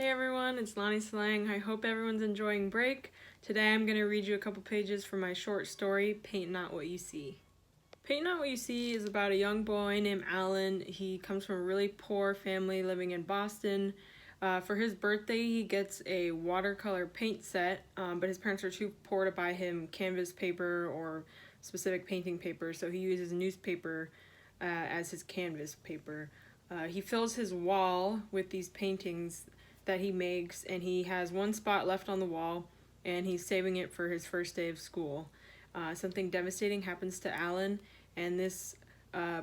Hey everyone, it's Lonnie Slang. I hope everyone's enjoying break. Today I'm going to read you a couple pages from my short story, Paint Not What You See. Paint Not What You See is about a young boy named Alan. He comes from a really poor family living in Boston. For his birthday, he gets a watercolor paint set, but his parents are too poor to buy him canvas paper or specific painting paper, so he uses newspaper as his canvas paper. He fills his wall with these paintings that he makes, and he has one spot left on the wall, and he's saving it for his first day of school. Something devastating happens to Alan, and this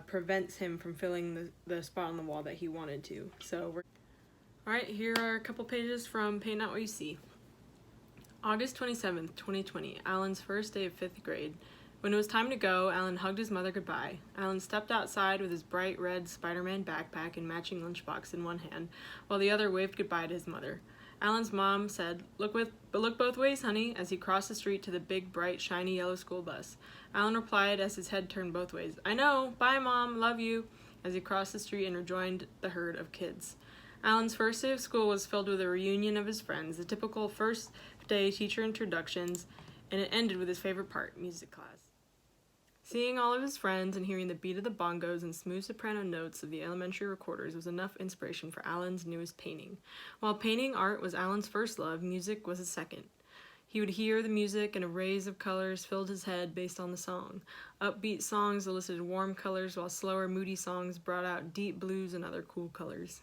prevents him from filling the spot on the wall that he wanted to. Alright, here are a couple pages from Paint Not What You See. August 27th, 2020, Alan's first day of 5th grade. When it was time to go, Alan hugged his mother goodbye. Alan stepped outside with his bright red Spider-Man backpack and matching lunchbox in one hand, while the other waved goodbye to his mother. Alan's mom said, look both ways, honey," as he crossed the street to the big, bright, shiny yellow school bus. Alan replied as his head turned both ways, "I know, bye Mom, love you," as he crossed the street and rejoined the herd of kids. Alan's first day of school was filled with a reunion of his friends, the typical first day teacher introductions, and it ended with his favorite part, music class. Seeing all of his friends and hearing the beat of the bongos and smooth soprano notes of the elementary recorders was enough inspiration for Alan's newest painting. While painting art was Alan's first love, music was his second. He would hear the music and arrays of colors filled his head based on the song. Upbeat songs elicited warm colors, while slower, moody songs brought out deep blues and other cool colors.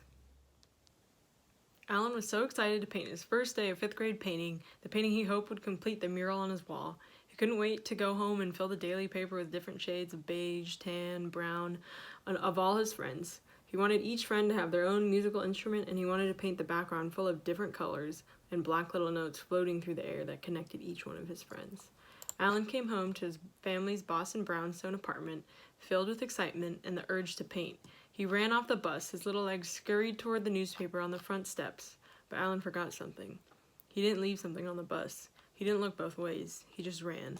Alan was so excited to paint his first day of 5th grade painting, the painting he hoped would complete the mural on his wall. He couldn't wait to go home and fill the daily paper with different shades of beige, tan, brown, of all his friends. He wanted each friend to have their own musical instrument, and he wanted to paint the background full of different colors and black little notes floating through the air that connected each one of his friends. Alan came home to his family's Boston brownstone apartment, filled with excitement and the urge to paint. He ran off the bus, his little legs scurried toward the newspaper on the front steps, but Alan forgot something. He didn't leave something on the bus. He didn't look both ways. He just ran.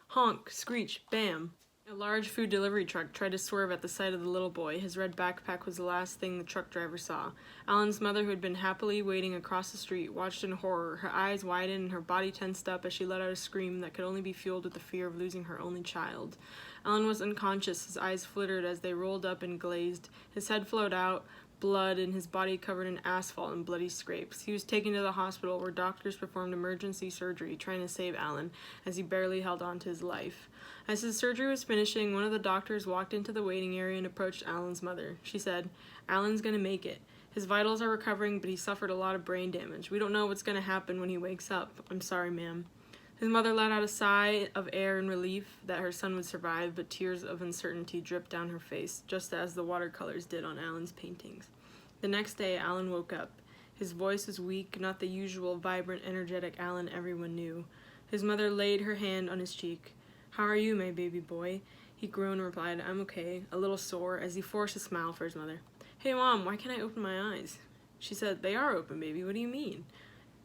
Honk, screech, bam! A large food delivery truck tried to swerve at the sight of the little boy. His red backpack was the last thing the truck driver saw. Alan's mother, who had been happily waiting across the street, watched in horror. Her eyes widened and her body tensed up as she let out a scream that could only be fueled with the fear of losing her only child. Alan was unconscious. His eyes flittered as they rolled up and glazed. His head flowed out, blood, and his body covered in asphalt and bloody scrapes. He was taken to the hospital where doctors performed emergency surgery trying to save Alan as he barely held on to his life. As his surgery was finishing, one of the doctors walked into the waiting area and approached Alan's mother. She said, "Alan's gonna make it. His vitals are recovering, but he suffered a lot of brain damage. We don't know what's gonna happen when he wakes up. I'm sorry, ma'am." His mother let out a sigh of air and relief that her son would survive, but tears of uncertainty dripped down her face, just as the watercolors did on Alan's paintings. The next day, Alan woke up. His voice was weak, not the usual vibrant, energetic Alan everyone knew. His mother laid her hand on his cheek. "How are you, my baby boy?" He groaned and replied, "I'm okay," a little sore, as he forced a smile for his mother. "Hey, Mom, why can't I open my eyes?" She said, "They are open, baby. What do you mean?"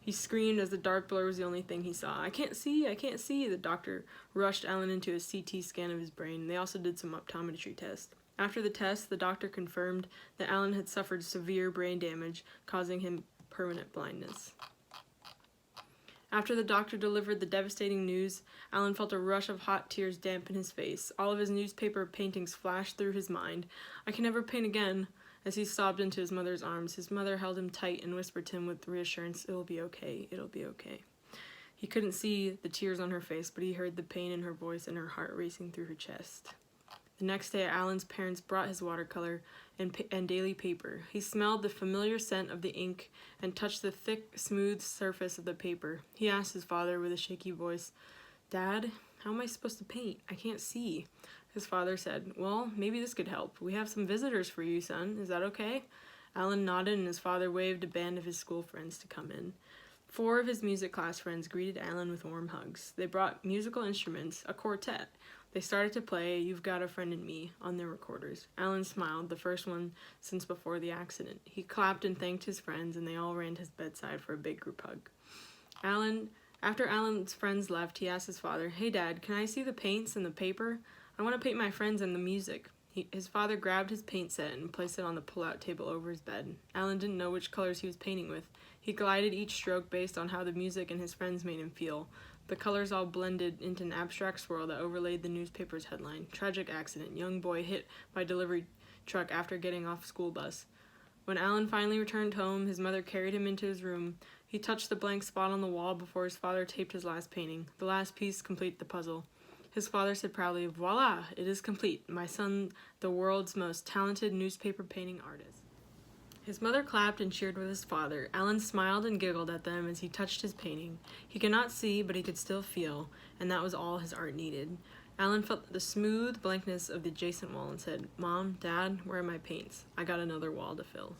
He screamed as the dark blur was the only thing he saw. I can't see. The doctor rushed Alan into a CT scan of his brain. They also did some optometry tests. After the test, the doctor confirmed that Alan had suffered severe brain damage, causing him permanent blindness. After the doctor delivered the devastating news, Alan felt a rush of hot tears dampen his face. All of his newspaper paintings flashed through his mind. "I can never paint again." As he sobbed into his mother's arms, his mother held him tight and whispered to him with reassurance, "It'll be okay, it'll be okay." He couldn't see the tears on her face, but he heard the pain in her voice and her heart racing through her chest. The next day, Alan's parents brought his watercolor and daily paper. He smelled the familiar scent of the ink and touched the thick, smooth surface of the paper. He asked his father with a shaky voice, "Dad, how am I supposed to paint? I can't see." His father said, "Well, maybe this could help. We have some visitors for you, son. Is that okay?" Alan nodded, and his father waved a band of his school friends to come in. 4 of his music class friends greeted Alan with warm hugs. They brought musical instruments, a quartet. They started to play "You've Got a Friend in Me" on their recorders. Alan smiled, the first one since before the accident. He clapped and thanked his friends, and they all ran to his bedside for a big group hug. After Alan's friends left, he asked his father, "Hey, Dad, can I see the paints and the paper? I want to paint my friends and the music." His father grabbed his paint set and placed it on the pull-out table over his bed. Alan didn't know which colors he was painting with. He glided each stroke based on how the music and his friends made him feel. The colors all blended into an abstract swirl that overlaid the newspaper's headline: Tragic accident. Young boy hit by delivery truck after getting off school bus. When Alan finally returned home, his mother carried him into his room. He touched the blank spot on the wall before his father taped his last painting. The last piece completed the puzzle. His father said proudly, "Voila, it is complete. My son, the world's most talented newspaper painting artist." His mother clapped and cheered with his father. Alan smiled and giggled at them as he touched his painting. He could not see, but he could still feel, and that was all his art needed. Alan felt the smooth blankness of the adjacent wall and said, "Mom, Dad, where are my paints? I got another wall to fill."